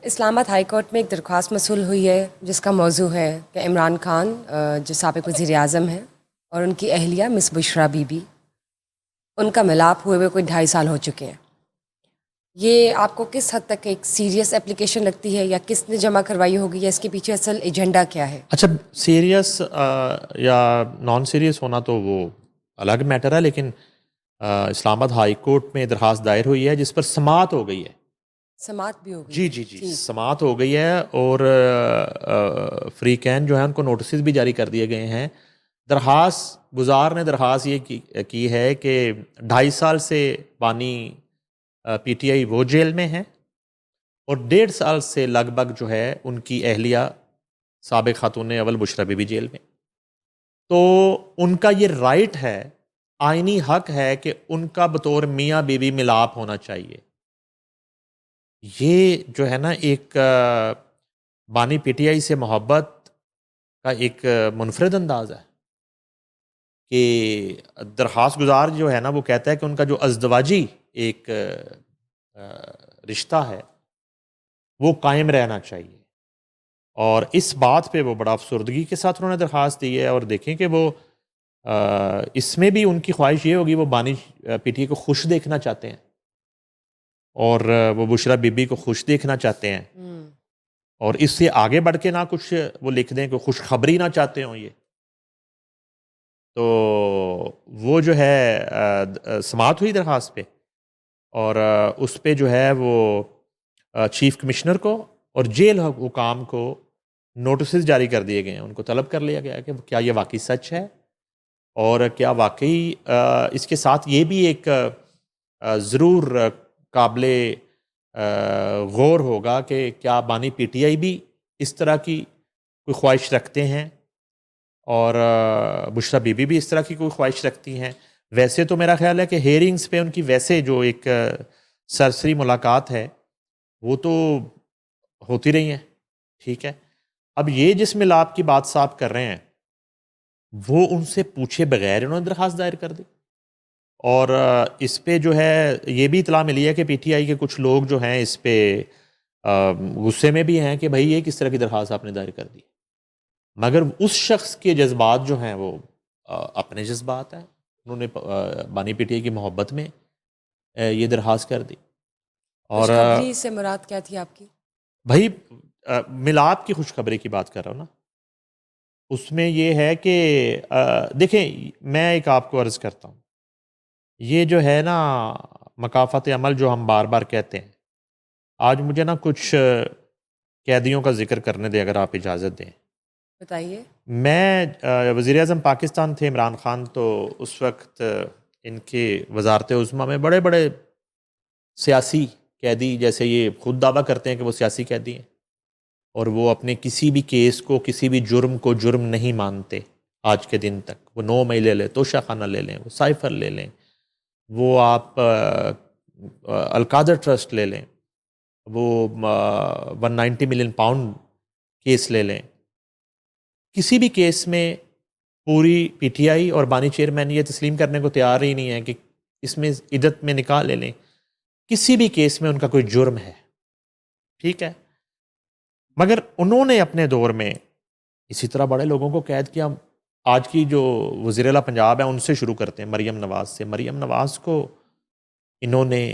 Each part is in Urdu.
اسلام آباد ہائی کورٹ میں ایک درخواست موصول ہوئی ہے جس کا موضوع ہے کہ عمران خان جو سابق وزیر اعظم ہیں اور ان کی اہلیہ مس بشرا بی بی، ان کا ملاپ ہوئے کوئی 2.5 سال ہو چکے ہیں. یہ آپ کو کس حد تک ایک سیریس اپلیکیشن لگتی ہے، یا کس نے جمع کروائی ہوگی، یا اس کے پیچھے اصل ایجنڈا کیا ہے؟ اچھا، سیریس یا نان سیریس ہونا تو وہ الگ میٹر ہے، لیکن اسلام آباد ہائی کورٹ میں درخواست دائر ہوئی ہے جس پر سماعت ہو گئی ہے. سماعت بھی ہو گئی جی ہے؟ جی جی ٹھیک. سماعت ہو گئی ہے، اور فریقین جو ہیں ان کو نوٹسز بھی جاری کر دیے گئے ہیں. درخواست گزار نے درخواست یہ کی ہے کہ 2.5 سال سے بانی پی ٹی آئی وہ جیل میں ہیں، اور 1.5 سال سے لگ بھگ جو ہے ان کی اہلیہ سابق خاتون اول بشرا بی بی جیل میں. تو ان کا یہ رائٹ ہے، آئینی حق ہے کہ ان کا بطور میاں بیوی ملاپ ہونا چاہیے. یہ جو ہے نا ایک بانی پی ٹی آئی سے محبت کا ایک منفرد انداز ہے کہ درخواست گزار جو ہے نا وہ کہتا ہے کہ ان کا جو ازدواجی ایک رشتہ ہے وہ قائم رہنا چاہیے. اور اس بات پہ وہ بڑا افسردگی کے ساتھ انہوں نے درخواست دی ہے. اور دیکھیں کہ وہ اس میں بھی ان کی خواہش یہ ہوگی، وہ بانی پی ٹی آئی کو خوش دیکھنا چاہتے ہیں، اور وہ بشرا بی بی کو خوش دیکھنا چاہتے ہیں، اور اس سے آگے بڑھ کے نہ کچھ وہ لکھ دیں کہ خوشخبری نہ چاہتے ہوں. یہ تو وہ جو ہے سماعت ہوئی درخواست پہ، اور اس پہ جو ہے وہ چیف کمشنر کو اور جیل حکام کو نوٹسز جاری کر دیے گئے ہیں. ان کو طلب کر لیا گیا ہے کہ کیا یہ واقعی سچ ہے، اور کیا واقعی اس کے ساتھ یہ بھی ایک ضرور قابل غور ہوگا کہ کیا بانی پی ٹی آئی بھی اس طرح کی کوئی خواہش رکھتے ہیں، اور بشرا بی بی بھی اس طرح کی کوئی خواہش رکھتی ہیں. ویسے تو میرا خیال ہے کہ ہیئرنگز پہ ان کی ویسے جو ایک سرسری ملاقات ہے وہ تو ہوتی رہی ہیں، ٹھیک ہے. اب یہ جس ملاپ کی بات صاحب کر رہے ہیں وہ ان سے پوچھے بغیر انہوں نے درخواست دائر کر دی. اور اس پہ جو ہے یہ بھی اطلاع ملی ہے کہ پی ٹی آئی کے کچھ لوگ جو ہیں اس پہ غصے میں بھی ہیں کہ بھائی یہ کس طرح کی درخواست آپ نے دائر کر دی. مگر اس شخص کے جذبات جو ہیں وہ اپنے جذبات ہیں، انہوں نے بانی پی ٹی آئی کی محبت میں یہ درخواست کر دی. اور خوشخبری سے مراد کیا تھی آپ کی؟ بھائی ملاپ کی خوشخبری کی بات کر رہا ہوں نا. اس میں یہ ہے کہ دیکھیں، میں ایک آپ کو عرض کرتا ہوں، یہ جو ہے نا مکافات عمل جو ہم بار بار کہتے ہیں، آج مجھے نا کچھ قیدیوں کا ذکر کرنے دیں اگر آپ اجازت دیں. بتائیے. میں وزیر اعظم پاکستان تھے عمران خان، تو اس وقت ان کے وزارت عظمیٰ میں بڑے بڑے سیاسی قیدی، جیسے یہ خود دعویٰ کرتے ہیں کہ وہ سیاسی قیدی ہیں، اور وہ اپنے کسی بھی کیس کو، کسی بھی جرم کو جرم نہیں مانتے آج کے دن تک. وہ 9 مئی لے لیں، توشہ خانہ لے لیں، وہ سائفر لے لیں، وہ آپ القادر ٹرسٹ لے لیں، وہ 190 ملین پاؤنڈ کیس لے لیں. کسی بھی کیس میں پوری پی ٹی آئی اور بانی چیئرمین یہ تسلیم کرنے کو تیار ہی نہیں ہے کہ اس میں عدت میں نکاح لے لیں. کسی بھی کیس میں ان کا کوئی جرم ہے، ٹھیک ہے. مگر انہوں نے اپنے دور میں اسی طرح بڑے لوگوں کو قید کیا. آج کی جو وزیر اعلیٰ پنجاب ہے ان سے شروع کرتے ہیں، مریم نواز سے. مریم نواز کو انہوں نے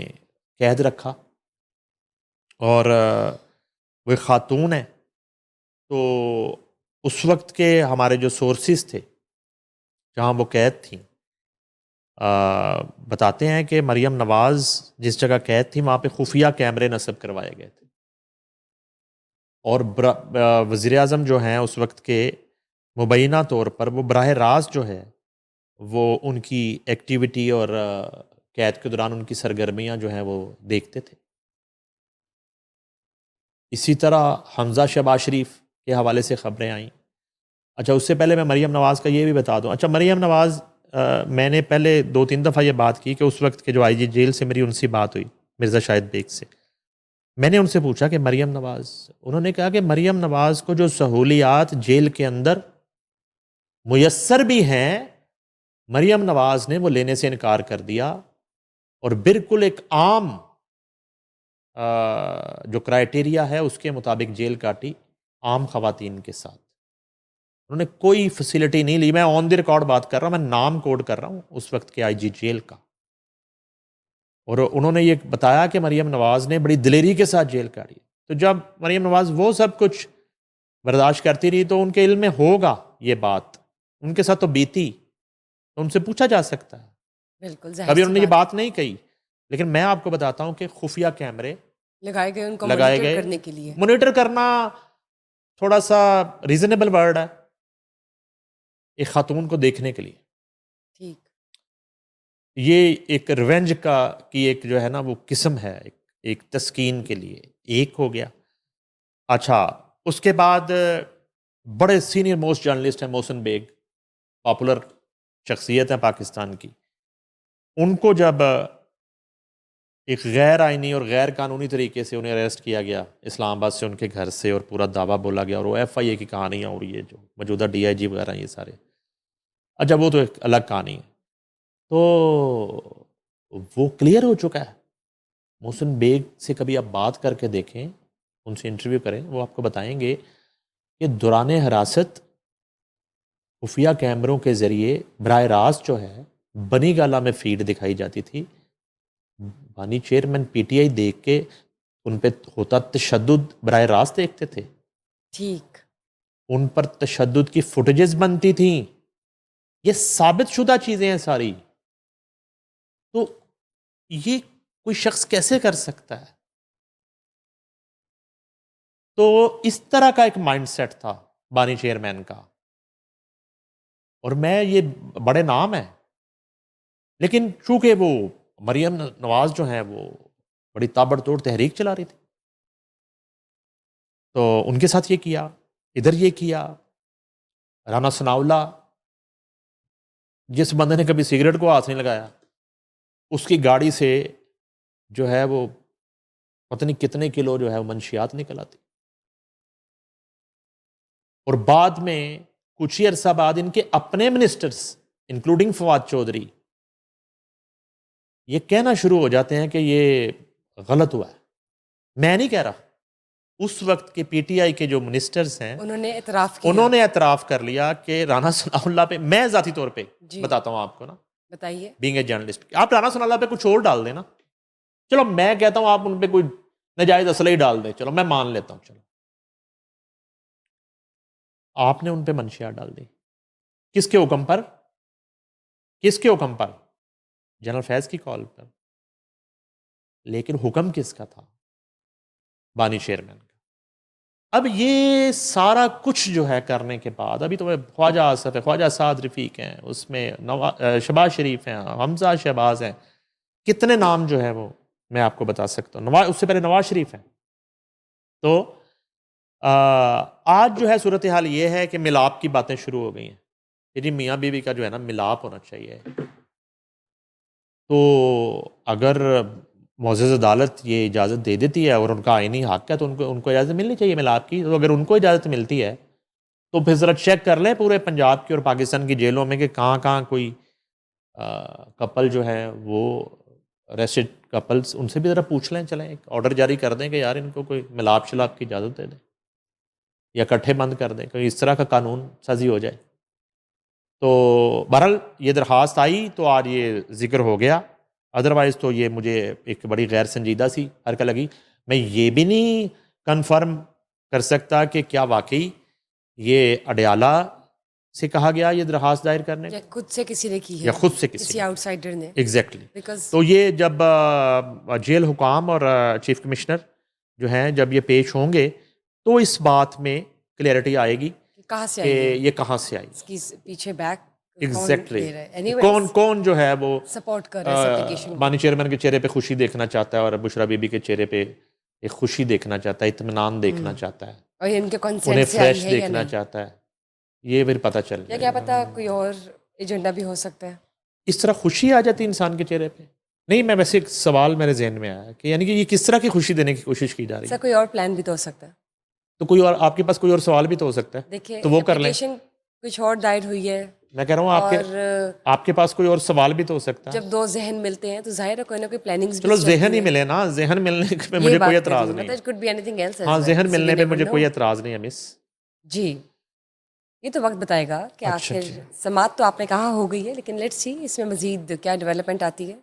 قید رکھا، اور وہ خاتون ہے. تو اس وقت کے ہمارے جو سورسز تھے جہاں وہ قید تھیں، بتاتے ہیں کہ مریم نواز جس جگہ قید تھی وہاں پہ خفیہ کیمرے نصب کروائے گئے تھے، اور وزیر اعظم جو ہیں اس وقت کے مبینہ طور پر وہ براہ راست جو ہے وہ ان کی ایکٹیویٹی اور قید کے دوران ان کی سرگرمیاں جو ہیں وہ دیکھتے تھے. اسی طرح حمزہ شہباز شریف کے حوالے سے خبریں آئیں. اچھا، اس سے پہلے میں مریم نواز کا یہ بھی بتا دوں. اچھا، مریم نواز میں نے پہلے 2-3 دفعہ یہ بات کی کہ اس وقت کے جو آئی جی جیل سے میری ان سے بات ہوئی، مرزا شاہد بیگ سے. میں نے ان سے پوچھا کہ مریم نواز، انہوں نے کہا کہ مریم نواز کو جو سہولیات جیل کے اندر میسر بھی ہیں، مریم نواز نے وہ لینے سے انکار کر دیا، اور بالکل ایک عام جو کرائٹیریا ہے اس کے مطابق جیل کاٹی عام خواتین کے ساتھ. انہوں نے کوئی فیسلٹی نہیں لی. میں آن دی ریکارڈ بات کر رہا ہوں, میں نام کوڈ کر رہا ہوں اس وقت کے آئی جی جیل کا. اور انہوں نے یہ بتایا کہ مریم نواز نے بڑی دلیری کے ساتھ جیل کاٹی. تو جب مریم نواز وہ سب کچھ برداشت کرتی رہی تو ان کے علم میں ہوگا یہ بات, ان کے ساتھ تو بیتی, تو ان سے پوچھا جا سکتا ہے. بالکل کبھی انہوں نے یہ بات نہیں کہی, لیکن میں آپ کو بتاتا ہوں کہ خفیہ کیمرے لگائے گئے ان کو لگائے مانیٹر گئے. کرنے کے لیے. مانیٹر کرنا تھوڑا سا ریزنیبل ورڈ ہے ایک خاتون کو دیکھنے کے لیے. ٹھیک. یہ ایک ریونج کی ایک جو ہے نا وہ قسم ہے, ایک تسکین کے لیے ایک ہو گیا. اچھا, اس کے بعد بڑے سینئر موسٹ جرنلسٹ ہیں محسن بیگ, پاپولر شخصیت ہے پاکستان کی. ان کو جب ایک غیر آئینی اور غیر قانونی طریقے سے انہیں اریسٹ کیا گیا اسلام آباد سے, ان کے گھر سے, اور پورا دعویٰ بولا گیا, اور وہ ایف آئی اے کی کہانیاں اور یہ جو موجودہ ڈی آئی جی وغیرہ یہ سارے, اچھا وہ تو ایک الگ کہانی ہے. تو وہ کلیئر ہو چکا ہے. محسن بیگ سے کبھی آپ بات کر کے دیکھیں, ان سے انٹرویو کریں, وہ آپ کو بتائیں گے کہ دوران حراست خفیہ کیمروں کے ذریعے براہ راست جو ہے بنی گالہ میں فیڈ دکھائی جاتی تھی. بانی چیئرمین پی ٹی آئی دیکھ کے ان پہ ہوتا تشدد براہ راست دیکھتے تھے. ٹھیک. ان پر تشدد کی فوٹیجز بنتی تھیں. یہ ثابت شدہ چیزیں ہیں ساری. تو یہ کوئی شخص کیسے کر سکتا ہے؟ تو اس طرح کا ایک مائنڈ سیٹ تھا بانی چیئرمین کا. اور میں یہ بڑے نام ہیں, لیکن چونکہ وہ مریم نواز جو ہیں وہ بڑی تابڑ توڑ تحریک چلا رہی تھی, تو ان کے ساتھ یہ کیا, ادھر یہ کیا. رانا ثناءاللہ جس بندے نے کبھی سگریٹ کو ہاتھ نہیں لگایا, اس کی گاڑی سے جو ہے وہ پتہ نہیں کتنے کلو جو ہے وہ منشیات نکل آتی. اور بعد میں کچھ ہی عرصہ بعد ان کے اپنے منسٹرز انکلوڈنگ فواد چودھری یہ کہنا شروع ہو جاتے ہیں کہ یہ غلط ہوا ہے. میں نہیں کہہ رہا, اس وقت کے پی ٹی آئی کے جو منسٹرز ہیں انہوں نے اعتراف کیا. انہوں نے اعتراف کر لیا کہ رانا ثناءاللہ پہ, میں ذاتی طور پہ جی بتاتا ہوں آپ کو نا, بتائیے. بینگ اے جرنلسٹ, آپ رانا ثناءاللہ پہ کچھ اور ڈال دیں نا, چلو میں کہتا ہوں آپ ان پہ کوئی ناجائز اسلحہ ہی ڈال دیں, چلو میں مان لیتا ہوں, چلو آپ نے ان پہ منشیات ڈال دی. کس کے حکم پر؟ کس کے حکم پر؟ جنرل فیض کی کال پر. لیکن حکم کس کا تھا؟ بانی چیئرمین کا. اب یہ سارا کچھ جو ہے کرنے کے بعد, ابھی تو خواجہ آصف ہے, خواجہ سعد رفیق ہیں, اس میں شہباز شریف ہیں, حمزہ شہباز ہیں, کتنے نام جو ہے وہ میں آپ کو بتا سکتا ہوں. اس سے پہلے نواز شریف ہیں. تو آج جو ہے صورتحال یہ ہے کہ ملاپ کی باتیں شروع ہو گئی ہیں کہ جی میاں بیوی کا جو ہے نا ملاپ ہونا چاہیے. تو اگر معزز عدالت یہ اجازت دے دیتی ہے اور ان کا آئینی حق ہے تو ان کو اجازت ملنی چاہیے ملاپ کی. تو اگر ان کو اجازت ملتی ہے تو پھر ذرا چیک کر لیں پورے پنجاب کی اور پاکستان کی جیلوں میں کہ کہاں کہاں کوئی کپل جو ہے وہ ریسٹڈ کپلز, ان سے بھی ذرا پوچھ لیں. چلیں ایک آرڈر جاری کر دیں کہ یار ان کو کوئی ملاپ شلاپ کی اجازت دے دیں یا اکٹھے بند کر دیں, کوئی اس طرح کا قانون سازی ہو جائے. تو بہرحال یہ درخواست آئی تو آج یہ ذکر ہو گیا. ادروائز تو یہ مجھے ایک بڑی غیر سنجیدہ سی حرکت لگی. میں یہ بھی نہیں کنفرم کر سکتا کہ کیا واقعی یہ اڈیالہ سے کہا گیا یہ درخواست دائر کرنے, یا خود سے کسی نے کی ہے, یا خود سے کسی آؤٹ سائڈر نے. ایگزیکٹلی. بیکاز تو یہ جب جیل حکام اور چیف کمشنر جو ہیں جب یہ پیش ہوں گے تو اس بات میں کلیئرٹی آئے گی کہاں سے کہ آئی, یہ کہاں سے آئی. اس کی پیچھے بیک ایگزیکٹلی کون جو ہے وہ سپورٹ کر رہے ہیں اپلیکیشن. بانی چیئرمین کے چہرے پہ خوشی دیکھنا چاہتا ہے اور بشرا بی بی کے چہرے پہ ایک خوشی دیکھنا چاہتا ہے, اطمینان دیکھنا چاہتا ہے, اور ان کے انہیں کنسنٹ سے آئی فریش ہے یا دیکھنا نہیں, چاہتا ہے. یہ پھر پتہ چل یا جائے کیا پتا کوئی اور ایجنڈا بھی ہو سکتا ہے. اس طرح خوشی آ جاتی انسان کے چہرے پہ. نہیں, میں ویسے ایک سوال میرے ذہن میں آیا کہ یعنی کہ یہ کس طرح کی خوشی دینے کی کوشش کی جا رہی ہے. کوئی اور پلان بھی تو ہو سکتا ہے. تو کوئی اور آپ کے پاس کوئی اور سوال بھی تو ہو سکتا ہے, دیکھیے تو وہ کر لیں. اپلیکیشن کچھ اور دائر ہوئی ہے میں کہہ رہا ہوں آپ کے پاس کوئی اور سوال بھی تو ہو سکتا ہے. جب دو ذہن ملتے ہیں تو ظاہر ہے کوئی نہ کوئی پلاننگز. چلو ذہن ہی ملے نا, ذہن ملنے پہ مجھے کوئی اعتراض نہیں ہے. ہاں ذہن ملنے پہ مجھے کوئی اعتراض نہیں ہے مس. جی یہ تو وقت بتائے گا کہ آخر سماعت تو آپ نے کہا ہو گئی ہے, لیکن لیٹس سی اس میں مزید کیا ڈیولپمنٹ آتی ہے.